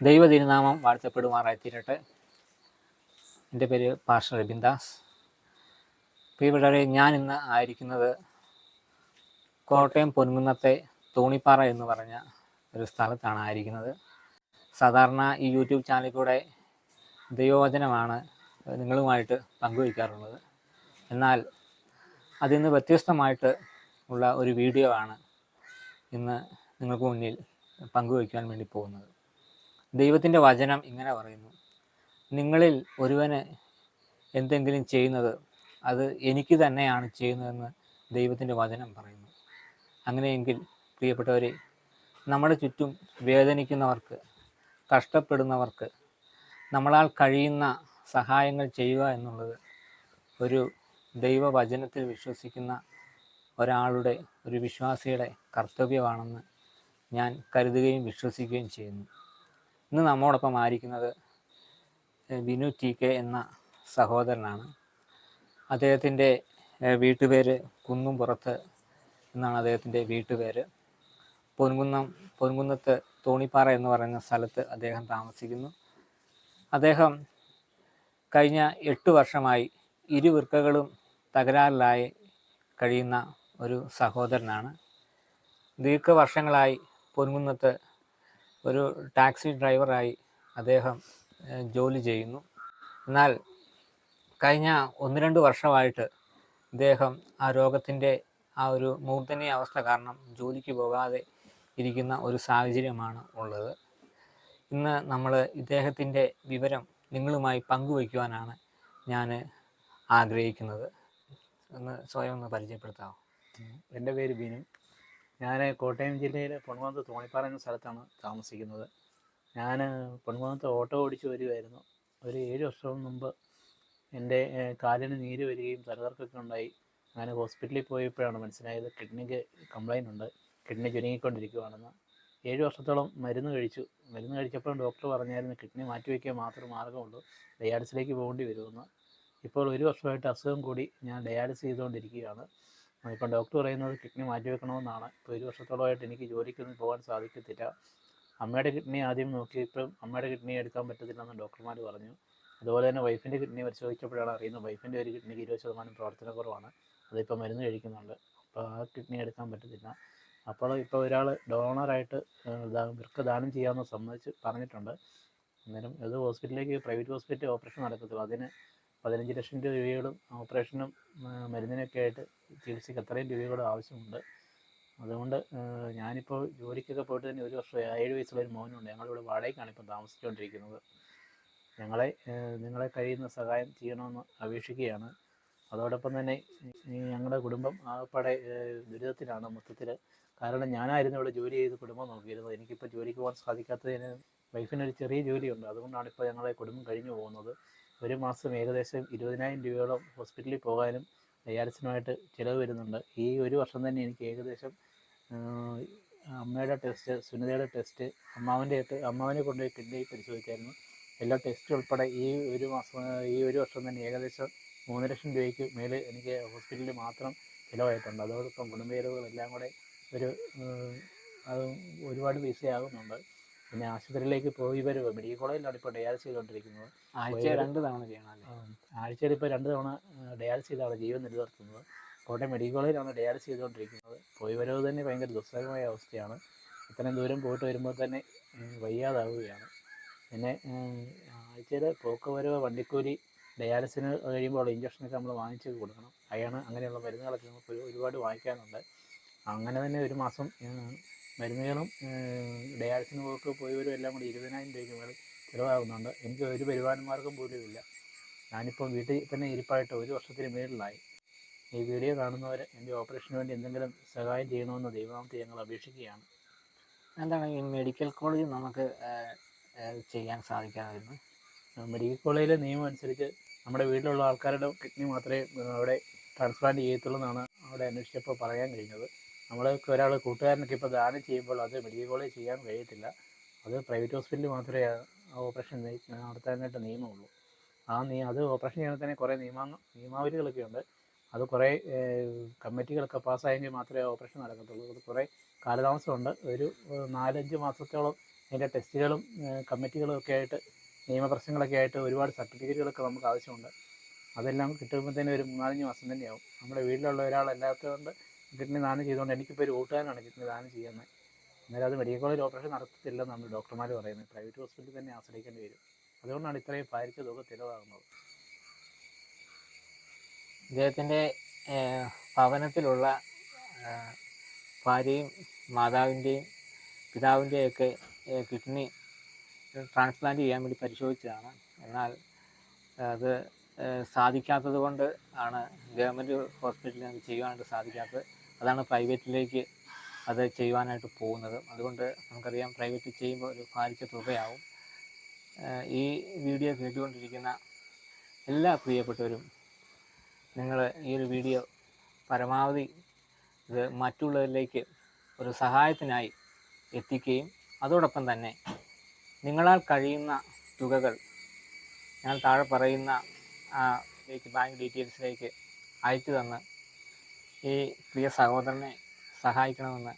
ദൈവ തിരുനാമം വാഴ്ത്തപ്പെടുമാറായി തീരട്ടെ. എൻ്റെ പേര് പാസ്റ്റർ രബിൻദാസ്. പ്രിയപ്പെട്ടവരെ, ഞാൻ ഇന്ന് ആയിരിക്കുന്നത് കോട്ടയം പൊൻകുന്നത്തെ തോണിപ്പാറ എന്ന് പറഞ്ഞ ഒരു സ്ഥലത്താണ് ആയിരിക്കുന്നത്. സാധാരണ ഈ യൂട്യൂബ് ചാനലിൽ കൂടെ ദൈവവചനമാണ് നിങ്ങളുമായിട്ട് പങ്കുവയ്ക്കാറുള്ളത്. എന്നാൽ അതിൽ നിന്ന് വ്യത്യസ്തമായിട്ട് ഉള്ള ഒരു വീഡിയോ ആണ് ഇന്ന് നിങ്ങൾക്ക് മുന്നിൽ പങ്കുവയ്ക്കാൻ വേണ്ടി പോകുന്നത്. ദൈവത്തിൻ്റെ വചനം ഇങ്ങനെ പറയുന്നു: നിങ്ങളിൽ ഒരുവന് എന്തെങ്കിലും ചെയ്യുന്നത് അത് എനിക്ക് തന്നെയാണ് ചെയ്യുന്നതെന്ന് ദൈവത്തിൻ്റെ വചനം പറയുന്നു. അങ്ങനെയെങ്കിൽ പ്രിയപ്പെട്ടവരെ, നമ്മുടെ ചുറ്റും വേദനിക്കുന്നവർക്ക്, കഷ്ടപ്പെടുന്നവർക്ക് നമ്മളാൽ കഴിയുന്ന സഹായങ്ങൾ ചെയ്യുക എന്നുള്ളത് ഒരു ദൈവവചനത്തിൽ വിശ്വസിക്കുന്ന ഒരാളുടെ, ഒരു വിശ്വാസിയുടെ കർത്തവ്യമാണെന്ന് ഞാൻ കരുതുകയും വിശ്വസിക്കുകയും ചെയ്യുന്നു. ഇന്ന് നമ്മോടൊപ്പം ആയിരിക്കുന്നത് ബിനു ടി കെ എന്ന സഹോദരനാണ്. അദ്ദേഹത്തിൻ്റെ വീട്ടുപേര് കുന്നുംപുറത്ത് എന്നാണ് അദ്ദേഹത്തിൻ്റെ വീട്ടുപേര്. പൊൻകുന്നത്ത് തോണിപ്പാറ എന്ന് പറയുന്ന സ്ഥലത്ത് അദ്ദേഹം താമസിക്കുന്നു. അദ്ദേഹം കഴിഞ്ഞ 8 വർഷമായി ഇരുവൃക്കകളും തകരാറിലായി കഴിയുന്ന ഒരു സഹോദരനാണ്. ദീർഘവർഷങ്ങളായി പൊൻകുന്നത്ത് ഒരു ടാക്സി ഡ്രൈവറായി അദ്ദേഹം ജോലി ചെയ്യുന്നു. എന്നാൽ കഴിഞ്ഞ 1-2 വർഷമായിട്ട് അദ്ദേഹം ആ രോഗത്തിൻ്റെ ആ ഒരു മൂർധന്യ അവസ്ഥ കാരണം ജോലിക്ക് പോകാതെ ഇരിക്കുന്ന ഒരു സാഹചര്യമാണ് ഉള്ളത്. ഇന്ന് നമ്മൾ ഇദ്ദേഹത്തിൻ്റെ വിവരം നിങ്ങളുമായി പങ്കുവയ്ക്കുവാനാണ് ഞാൻ ആഗ്രഹിക്കുന്നത്. സ്വയം ഒന്ന് പരിചയപ്പെടുത്താമോ? എൻ്റെ പേര് ബിനു. ഞാൻ കോട്ടയം ജില്ലയിലെ പൊൻകുന്നത്ത് തോണിപ്പാറ എന്ന സ്ഥലത്താണ് താമസിക്കുന്നത്. ഞാൻ പൊൻകുന്നത്ത് ഓട്ടോ ഓടിച്ച് വരികയായിരുന്നു. ഒരു 7 വർഷം മുമ്പ് എൻ്റെ കാലിന് നീര് വരികയും തലകറക്കമൊക്കെ ഉണ്ടായി. ഞാൻ ഹോസ്പിറ്റലിൽ പോയപ്പോഴാണ് മനസ്സിലായത് കിഡ്നിക്ക് കംപ്ലൈൻ്റ് ഉണ്ട്, കിഡ്നി ചുരുങ്ങിക്കൊണ്ടിരിക്കുകയാണെന്ന്. 7 വർഷത്തോളം മരുന്ന് കഴിച്ചപ്പോൾ ഡോക്ടർ പറഞ്ഞായിരുന്നു കിഡ്നി മാറ്റിവെക്കാൻ മാത്രമേ മാർഗ്ഗമുള്ളൂ, ഡയാലിസിലേക്ക് പോകേണ്ടി വരുമെന്ന്. ഇപ്പോൾ 1 വർഷമായിട്ട് അസുഖം കൂടി ഞാൻ ഡയാലിസിസ് ചെയ്തുകൊണ്ടിരിക്കുകയാണ്. ഇപ്പം ഡോക്ടർ പറയുന്നത് കിഡ്നി മാറ്റിവെക്കണമെന്നാണ്. ഇപ്പോൾ 1 വർഷത്തോളമായിട്ട് എനിക്ക് ജോലിക്കൊന്നും പോകാൻ സാധിക്കത്തില്ല. അമ്മയുടെ കിഡ്നി ആദ്യം നോക്കി, ഇപ്പം അമ്മയുടെ കിഡ്നി എടുക്കാൻ പറ്റത്തില്ലെന്ന് ഡോക്ടർമാർ പറഞ്ഞു. അതുപോലെ തന്നെ വൈഫിൻ്റെ കിഡ്നി പരിശോധിച്ചപ്പോഴാണ് അറിയുന്നത് വൈഫിൻ്റെ ഒരു കിഡ്നിക്ക് 20% പ്രവർത്തനക്കുറവാണ്. അതിപ്പോൾ മരുന്ന് കഴിക്കുന്നുണ്ട്. അപ്പോൾ ആ കിഡ്നി എടുക്കാൻ പറ്റത്തില്ല. അപ്പോൾ ഇപ്പോൾ ഒരാൾ ഡോണറായിട്ട് വൃക്ക ദാനം ചെയ്യാമെന്ന് പറഞ്ഞിട്ടുണ്ട്. അന്നേരം ഏത് ഹോസ്പിറ്റലിലേക്ക്, പ്രൈവറ്റ് ഹോസ്പിറ്റലിൽ ഓപ്പറേഷൻ നടക്കത്തുള്ളൂ. അതിന് 15 ലക്ഷം രൂപയോളം ഓപ്പറേഷനും മരുന്നിനൊക്കെ ആയിട്ട് ചികിത്സയ്ക്ക് അത്രയും രൂപയോളം ആവശ്യമുണ്ട്. അതുകൊണ്ട് ഞാനിപ്പോൾ ജോലിക്കൊക്കെ പോയിട്ട് തന്നെ 1 വർഷമായി. 7 വയസ്സുള്ള ഒരു മോനുണ്ട്. ഞങ്ങളിവിടെ വാടകയ്ക്കാണ് ഇപ്പം താമസിച്ചുകൊണ്ടിരിക്കുന്നത്. നിങ്ങളെ കഴിയുന്ന സഹായം ചെയ്യണമെന്ന് അപേക്ഷിക്കുകയാണ്. അതോടൊപ്പം തന്നെ ഞങ്ങളുടെ കുടുംബം ആകപ്പാടെ ദുരിതത്തിലാണ് മൊത്തത്തിൽ. കാരണം ഞാനായിരുന്നു ഇവിടെ ജോലി ചെയ്ത് കുടുംബം നോക്കിയിരുന്നത്. എനിക്കിപ്പോൾ ജോലിക്ക് പോകാൻ സാധിക്കാത്തതിന് വൈഫിനൊരു ചെറിയ ജോലിയുണ്ട്. അതുകൊണ്ടാണ് ഇപ്പോൾ ഞങ്ങളെ കുടുംബം കഴിഞ്ഞു പോകുന്നത്. ഒരു മാസം ഏകദേശം 20,000 രൂപയോളം ഹോസ്പിറ്റലിൽ പോകാനും ഡയാലിസിനുമായിട്ട് ചിലവ് വരുന്നുണ്ട്. ഈ 1 വർഷം തന്നെ എനിക്ക് ഏകദേശം അമ്മയുടെ ടെസ്റ്റ്, സുനിതയുടെ ടെസ്റ്റ്, അമ്മാവനെ കൊണ്ടുപോയി കിഡ്നി പരിശോധിച്ചായിരുന്നു. എല്ലാ ടെസ്റ്റും ഉൾപ്പെടെ ഈ 1 വർഷം തന്നെ ഏകദേശം 3 ലക്ഷം രൂപയ്ക്ക് മേലെ എനിക്ക് ഹോസ്പിറ്റലിൽ മാത്രം ചിലവായിട്ടുണ്ട്. അതോടൊപ്പം കുടുംബ ചിലവുകളെല്ലാം കൂടെ അത് ഒരുപാട് പൈസയാകുന്നുണ്ട്. പിന്നെ ആശുപത്രിയിലേക്ക് പോയി വരും. മെഡിക്കൽ കോളേജിലാണ് ഇപ്പോൾ ഡയാലിസിസ് ചെയ്തുകൊണ്ടിരിക്കുന്നത്. ആഴ്ചയിൽ 2 തവണ ചെയ്യണം. ആഴ്ചയിൽ ഇപ്പോൾ 2 തവണ ഡയാലിസിസ് ചെയ്താണ് ജീവൻ നിലനിർത്തുന്നത്. കോട്ടയം മെഡിക്കൽ കോളേജിലാണ് ഡയാലിസിസ് ചെയ്തുകൊണ്ടിരിക്കുന്നത്. പോയി വരവ് തന്നെ ഭയങ്കര ദുസ്സഹമായ അവസ്ഥയാണ്. ഇത്രയും ദൂരം പോയിട്ട് വരുമ്പോൾ തന്നെ വയ്യാതാവുകയാണ്. പിന്നെ ആഴ്ചയിൽ പോക്ക് വരവ്, വണ്ടിക്കൂലി, ഡയാലിസിന് കഴിയുമ്പോൾ ഇഞ്ചക്ഷനൊക്കെ നമ്മൾ വാങ്ങിച്ച് കൊടുക്കണം. അങ്ങനെയുള്ള മരുന്നുകളൊക്കെ നമുക്ക് ഒരുപാട് വാങ്ങിക്കാനുണ്ട്. അങ്ങനെ തന്നെ ഒരു മാസം മരുന്നുകളും ഡയാലിസിന് പോയി വരും എല്ലാം കൂടി 20,000 രൂപയ്ക്ക് മേലെ ചിലവാകുന്നുണ്ട്. എനിക്ക് ഒരു വരുമാന മാർഗം പോലും ഇല്ല. ഞാനിപ്പോൾ വീട്ടിൽ തന്നെ ഇരിപ്പായിട്ട് 1 വർഷത്തിന് മേളിലായി. ഈ വീഡിയോ കാണുന്നവർ എൻ്റെ ഓപ്പറേഷന് വേണ്ടി എന്തെങ്കിലും സഹായം ചെയ്യണമെന്ന് ദൈവനാമത്തിൽ ഞങ്ങൾ അപേക്ഷിക്കുകയാണ്. എന്താണ് ഈ മെഡിക്കൽ കോളേജ് നമുക്ക് ചെയ്യാൻ സാധിക്കാമായിരുന്നു? മെഡിക്കൽ കോളേജിലെ നിയമം അനുസരിച്ച് നമ്മുടെ വീട്ടിലുള്ള ആൾക്കാരുടെ കിഡ്നി മാത്രമേ അവിടെ ട്രാൻസ്പ്ലാന്റ് ചെയ്യത്തുള്ളൂ എന്നാണ് അവിടെ അന്വേഷിച്ചപ്പോൾ പറയാൻ കഴിഞ്ഞത്. ഒരാൾ കൂട്ടുകാരനൊക്കെ ഇപ്പോൾ ദാനം ചെയ്യുമ്പോൾ അത് മെഡിക്കൽ കോളേജ് ചെയ്യാൻ കഴിയത്തില്ല. അത് പ്രൈവറ്റ് ഹോസ്പിറ്റലിൽ മാത്രമേ ആ ഓപ്പറേഷൻ നടത്താനായിട്ട് നിയമമുള്ളൂ. അത് ഓപ്പറേഷൻ ചെയ്യാൻ തന്നെ കുറേ നിയമാവലികളൊക്കെ ഉണ്ട്. അത് കുറേ കമ്മിറ്റികളൊക്കെ പാസ്സായെങ്കിൽ മാത്രമേ ഓപ്പറേഷൻ നടക്കത്തുള്ളൂ. അത് കുറേ കാലതാമസമുണ്ട്. ഒരു 4-5 മാസത്തോളം അതിൻ്റെ ടെസ്റ്റുകളും കമ്മിറ്റികളും ഒക്കെ ആയിട്ട് നിയമപ്രശ്നങ്ങളൊക്കെ ആയിട്ട് ഒരുപാട് സർട്ടിഫിക്കറ്റുകളൊക്കെ നമുക്ക് ആവശ്യമുണ്ട്. അതെല്ലാം കിട്ടുമ്പോഴത്തേനും ഒരു 3-4 മാസം തന്നെയാവും. നമ്മുടെ വീട്ടിലുള്ള ഒരാളല്ലാത്തതുകൊണ്ട് കിഡ്നി ദാനം ചെയ്തുകൊണ്ട് എനിക്കിപ്പോൾ ഒരു കൂട്ടുകാരനാണ് കിഡ്നി ദാനം ചെയ്യുന്നത്. എന്നാലും അത് മെഡിക്കൽ കോളേജ് ഓപ്പറേഷൻ നടത്തത്തില്ലെന്നാണ് ഡോക്ടർമാർ പറയുന്നത്. പ്രൈവറ്റ് ഹോസ്പിറ്റലിൽ തന്നെ ആശ്രയിക്കേണ്ടി വരും. അതുകൊണ്ടാണ് ഇത്രയും ഭാരിച്ച തുക ചിലവാകുന്നത്. ഇദ്ദേഹത്തിൻ്റെ ഭവനത്തിലുള്ള ഭാര്യയും മാതാവിൻ്റെയും പിതാവിൻ്റെയൊക്കെ കിഡ്നി ട്രാൻസ്പ്ലാന്റ് ചെയ്യാൻ വേണ്ടി പരിശോധിച്ചതാണ്. എന്നാൽ അത് സാധിക്കാത്തത് കൊണ്ട് ആണ് ഗവൺമെൻറ് ഹോസ്പിറ്റലിൽ അത് ചെയ്യുവാനായിട്ട് സാധിക്കാത്തത്. അതാണ് പ്രൈവറ്റിലേക്ക് അത് ചെയ്യുവാനായിട്ട് പോകുന്നത്. അതുകൊണ്ട് നമുക്കറിയാം പ്രൈവറ്റിൽ ചെയ്യുമ്പോൾ ഒരു ഭാരിച്ച തുകയാവും. ഈ വീഡിയോ കേട്ടുകൊണ്ടിരിക്കുന്ന എല്ലാ പ്രിയപ്പെട്ടവരും നിങ്ങൾ ഈ ഒരു വീഡിയോ പരമാവധി ഇത് മറ്റുള്ളവരിലേക്ക് ഒരു സഹായത്തിനായി എത്തിക്കുകയും അതോടൊപ്പം തന്നെ നിങ്ങളാൽ കഴിയുന്ന തുകകൾ ഞാൻ താഴെ പറയുന്ന ബാങ്ക് ഡീറ്റെയിൽസിലേക്ക് അയച്ചു തന്ന് ഈ പ്രിയ സഹോദരനെ സഹായിക്കണമെന്ന്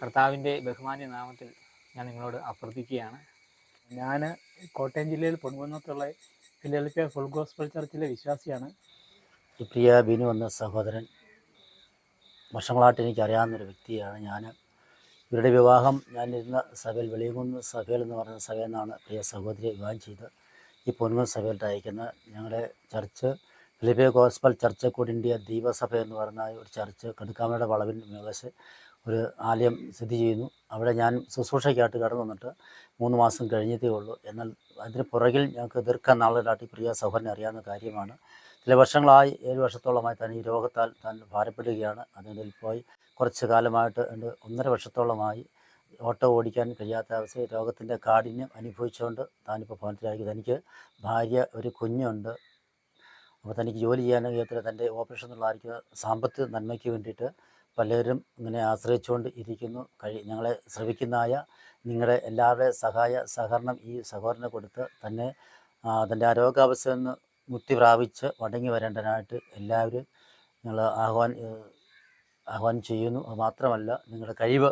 കർത്താവിൻ്റെ ബഹുമാന്യ നാമത്തിൽ ഞാൻ നിങ്ങളോട് അഭ്യർത്ഥിക്കുകയാണ്. ഞാൻ കോട്ടയം ജില്ലയിൽ പൊൻകുന്നത്തുള്ള ഫിലാഡൽഫിയ ഫുൾ ഗോസ്പൽ ചർച്ചിലെ വിശ്വാസിയാണ്. ഈ പ്രിയ ബിനു എന്ന സഹോദരൻ വർഷങ്ങളായിട്ട് എനിക്കറിയാവുന്നൊരു വ്യക്തിയാണ്. ഞാൻ ഇവരുടെ വിവാഹം ഞാനിരുന്ന സഭയിൽ വെളിയകുന്ന് സഭയിൽ എന്ന് പറയുന്ന സഭയിൽ നിന്നാണ് പ്രിയ സഹോദരിയെ വിവാഹം ചെയ്ത് ഈ പൊൻകുന്ന് സഭയിലോട്ട് അയക്കുന്നത്. ഞങ്ങളുടെ ചർച്ച് ഫിലിപ്പിയ ഗോസ്പൽ ചർച്ച് ഓഫ് ഇന്ത്യ ദീപസഭ എന്ന് പറയുന്ന ഒരു ചർച്ച് കടുക്കാമയുടെ വളവിൽ മേളശ് ഒരു ആലയം സ്ഥിതി ചെയ്യുന്നു. അവിടെ ഞാൻ ശുശ്രൂഷയ്ക്കായിട്ട് കടന്നു വന്നിട്ട് 3 മാസം കഴിഞ്ഞതേ ഉള്ളൂ. എന്നാൽ അതിന് പുറകിൽ ഞങ്ങൾക്ക് ദീർഘനാളുകളായിട്ട് പ്രിയ സഹോദരനെ അറിയാവുന്ന കാര്യമാണ്. ചില വർഷങ്ങളായി 7 വർഷത്തോളമായി താൻ ഈ രോഗത്താൽ താൻ ഭാരപ്പെടുകയാണ്. അതിനിടയിൽ പോയി കുറച്ച് കാലമായിട്ട് 1.5 വർഷത്തോളമായി ഓട്ടോ ഓടിക്കാൻ കഴിയാത്ത അവസ്ഥയിൽ രോഗത്തിൻ്റെ കാഠിന്യം അനുഭവിച്ചുകൊണ്ട് താനിപ്പോൾ ഭവനത്തിലായിരിക്കും. തനിക്ക് ഭാര്യ, ഒരു കുഞ്ഞുണ്ട്. അപ്പോൾ തനിക്ക് ജോലി ചെയ്യാൻ കഴിയത്തില്ല. തൻ്റെ ഓപ്പറേഷൻ എന്നുള്ളതായിരിക്കും സാമ്പത്തിക നന്മയ്ക്ക് വേണ്ടിയിട്ട് പലരും ഇങ്ങനെ ആശ്രയിച്ചുകൊണ്ട് ഇരിക്കുന്നു. ഞങ്ങളെ ശ്രവിക്കുന്നതായ നിങ്ങളുടെ എല്ലാവരുടെയും സഹായ സഹകരണം ഈ സഹോദരനെ കൊടുത്ത് തന്നെ തൻ്റെ ആരോഗ്യാവസ്ഥയിൽ നിന്ന് മുക്തി പ്രാപിച്ച് മടങ്ങി വരേണ്ടതിനായിട്ട് എല്ലാവരും ഞങ്ങൾ ആഹ്വാനം ചെയ്യുന്നു. അതുമാത്രമല്ല നിങ്ങളുടെ കഴിവ്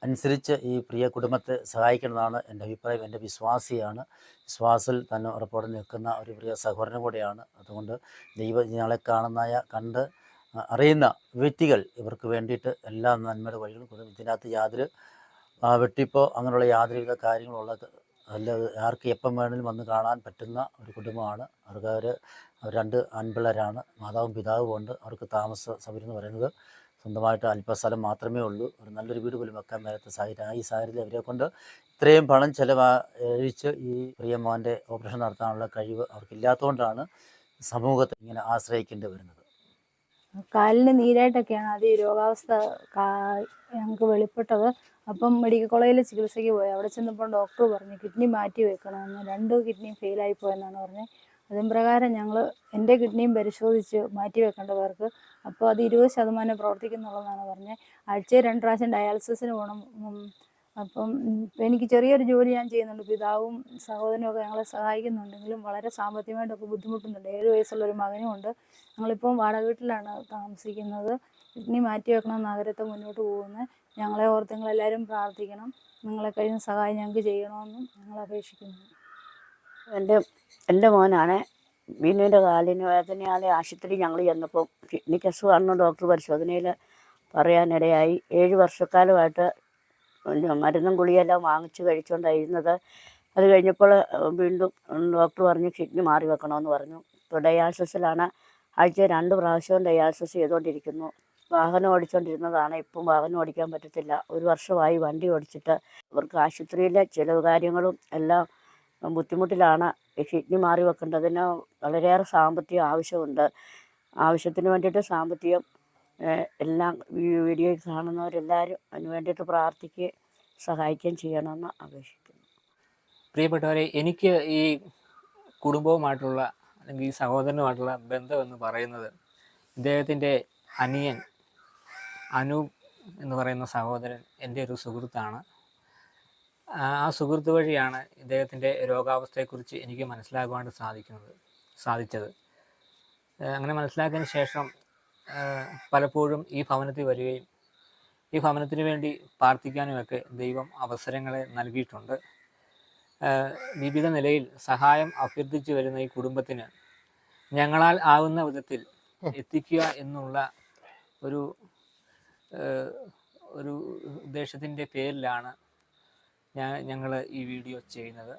അനുസരിച്ച് ഈ പ്രിയ കുടുംബത്തെ സഹായിക്കുന്നതാണ് എൻ്റെ അഭിപ്രായം. എൻ്റെ വിശ്വാസിയാണ്. വിശ്വാസത്തിൽ തന്നെ ഉറപ്പോടെ നിൽക്കുന്ന ഒരു പ്രിയ സഹോദരനും കൂടെയാണ്. അതുകൊണ്ട് ഞങ്ങളെ കണ്ട് അറിയുന്ന വ്യക്തികൾ ഇവർക്ക് വേണ്ടിയിട്ട് എല്ലാ നന്മയുടെ വഴികളും കൊടുക്കും. ഇതിനകത്ത് യാതൊരു വെട്ടിപ്പോ അങ്ങനെയുള്ള യാതൊരുവിധ കാര്യങ്ങളുള്ള അല്ല. ആർക്ക് എപ്പം വേണമെങ്കിലും വന്ന് കാണാൻ പറ്റുന്ന ഒരു കുടുംബമാണ്. അവർ 2 ആൺപിള്ളേരാണ്. മാതാവും പിതാവും ഉണ്ട്. അവർക്ക് താമസ സൗകര്യം എന്ന് പറയുന്നത് സ്വന്തമായിട്ട് അല്പസ്ഥലം മാത്രമേ ഉള്ളൂ. ഒരു നല്ലൊരു വീട് പോലും വെക്കാൻ മേലാത്ത സാഹചര്യം. ഈ സാഹചര്യത്തിൽ അവരെ കൊണ്ട് ഇത്രയും പണം ചെലവഴിച്ച് ഈ പ്രിയ മോൻ്റെ ഓപ്പറേഷൻ നടത്താനുള്ള കഴിവ് അവർക്കില്ലാത്തതുകൊണ്ടാണ് സമൂഹത്തെ ഇങ്ങനെ ആശ്രയിക്കേണ്ടി വരുന്നത്. കാലിന് നീരായിട്ടൊക്കെയാണ് അത് ഈ രോഗാവസ്ഥ ഞങ്ങൾക്ക് വെളിപ്പെട്ടത്. അപ്പം മെഡിക്കൽ കോളേജിൽ ചികിത്സയ്ക്ക് പോയി. അവിടെ ചെന്നപ്പോൾ ഡോക്ടർ പറഞ്ഞു കിഡ്നി മാറ്റി വെക്കണമെന്ന്. 2 കിഡ്നിയും ഫെയിലായി പോയെന്നാണ് പറഞ്ഞത്. അതും പ്രകാരം ഞങ്ങൾ എൻ്റെ കിഡ്നിയും പരിശോധിച്ച് മാറ്റി വെക്കേണ്ടവർക്ക് അപ്പോൾ അത് 20% പ്രവർത്തിക്കുന്നുള്ളതാണ് പറഞ്ഞത്. ആഴ്ചയിൽ 2 പ്രാവശ്യം ഡയാലിസിസിന് പോകണം. അപ്പം എനിക്ക് ചെറിയൊരു ജോലി ഞാൻ ചെയ്യുന്നുണ്ട്. പിതാവും സഹോദരനും ഒക്കെ ഞങ്ങളെ സഹായിക്കുന്നുണ്ടെങ്കിലും വളരെ സാമ്പത്തികമായിട്ടൊക്കെ ബുദ്ധിമുട്ടുന്നുണ്ട്. 7 വയസ്സുള്ളൊരു മകനും ഉണ്ട്. ഞങ്ങളിപ്പം വാടക വീട്ടിലാണ് താമസിക്കുന്നത്. കിഡ്നി മാറ്റി വെക്കണം നഗരത്തെ മുന്നോട്ട് പോകുന്നത്. ഞങ്ങളെ ഓർത്ത് നിങ്ങളെല്ലാവരും പ്രാർത്ഥിക്കണം. നിങ്ങളെ കഴിയുന്ന സഹായം ഞങ്ങൾക്ക് ചെയ്യണമെന്നും ഞങ്ങൾ അപേക്ഷിക്കുന്നു. എൻ്റെ മോനാണ്. ബിനുവിൻ്റെ കാലിന് വേദനയാൽ ആശുപത്രി ഞങ്ങൾ ചെന്നപ്പോൾ കിഡ്നിക്ക് അസുഖമാണെന്ന് ഡോക്ടർ പരിശോധനയിൽ പറയാനിടയായി. 7 വർഷക്കാലമായിട്ട് മരുന്നും ഗുളിയെല്ലാം വാങ്ങിച്ച് കഴിച്ചുകൊണ്ടായിരുന്നത്. അത് കഴിഞ്ഞപ്പോൾ വീണ്ടും ഡോക്ടർ പറഞ്ഞു കിഡ്നി മാറി വെക്കണമെന്ന് പറഞ്ഞു. ഇപ്പോൾ ഡയാലിസിസിലാണ്. ആഴ്ചയിൽ 2 പ്രാവശ്യവും ഡയാലിസിസ് ചെയ്തുകൊണ്ടിരിക്കുന്നു. വാഹനം ഓടിച്ചുകൊണ്ടിരുന്നതാണ്. ഇപ്പം വാഹനം ഓടിക്കാൻ പറ്റത്തില്ല. 1 വർഷമായി വണ്ടി ഓടിച്ചിട്ട്. അവർക്ക് ആശുപത്രിയിലെ ചിലവ് കാര്യങ്ങളും എല്ലാം ബുദ്ധിമുട്ടിലാണ്. കിഡ്നി മാറി വെക്കേണ്ടതിന് വളരെയേറെ സാമ്പത്തിക ആവശ്യമുണ്ട്. ആവശ്യത്തിന് വേണ്ടിയിട്ട് സാമ്പത്തികം എല്ലാം ഈ വീഡിയോയിൽ കാണുന്നവരെല്ലാവരും അതിന് വേണ്ടിയിട്ട് പ്രാർത്ഥിക്കുകയും സഹായിക്കുകയും ചെയ്യണമെന്ന് അപേക്ഷിക്കുന്നു. പ്രിയപ്പെട്ടവരെ, എനിക്ക് ഈ കുടുംബവുമായിട്ടുള്ള അല്ലെങ്കിൽ ഈ സഹോദരനുമായിട്ടുള്ള ബന്ധം എന്ന് പറയുന്നത് ഇദ്ദേഹത്തിൻ്റെ അനിയൻ അനൂപ് എന്ന് പറയുന്ന സഹോദരൻ എൻ്റെ ഒരു സുഹൃത്താണ്. ആ സുഹൃത്ത് വഴിയാണ് ഇദ്ദേഹത്തിൻ്റെ രോഗാവസ്ഥയെക്കുറിച്ച് എനിക്ക് മനസ്സിലാക്കുവാൻ സാധിച്ചത്. അങ്ങനെ മനസ്സിലാക്കിയതിന് ശേഷം പലപ്പോഴും ഈ ഭവനത്തിൽ വരികയും ഈ ഭവനത്തിന് വേണ്ടി പ്രാർത്ഥിക്കാനുമൊക്കെ ദൈവം അവസരങ്ങളെ നൽകിയിട്ടുണ്ട്. വിവിധ നിലയിൽ സഹായം അഭ്യർത്ഥിച്ചു വരുന്ന ഈ കുടുംബത്തിന് ഞങ്ങളാൽ ആവുന്ന വിധത്തിൽ എത്തിക്കുക എന്നുള്ള ഒരു ഒരു ഉദ്ദേശത്തിൻ്റെ പേരിലാണ് ഞങ്ങൾ ഈ വീഡിയോ ചെയ്യുന്നത്.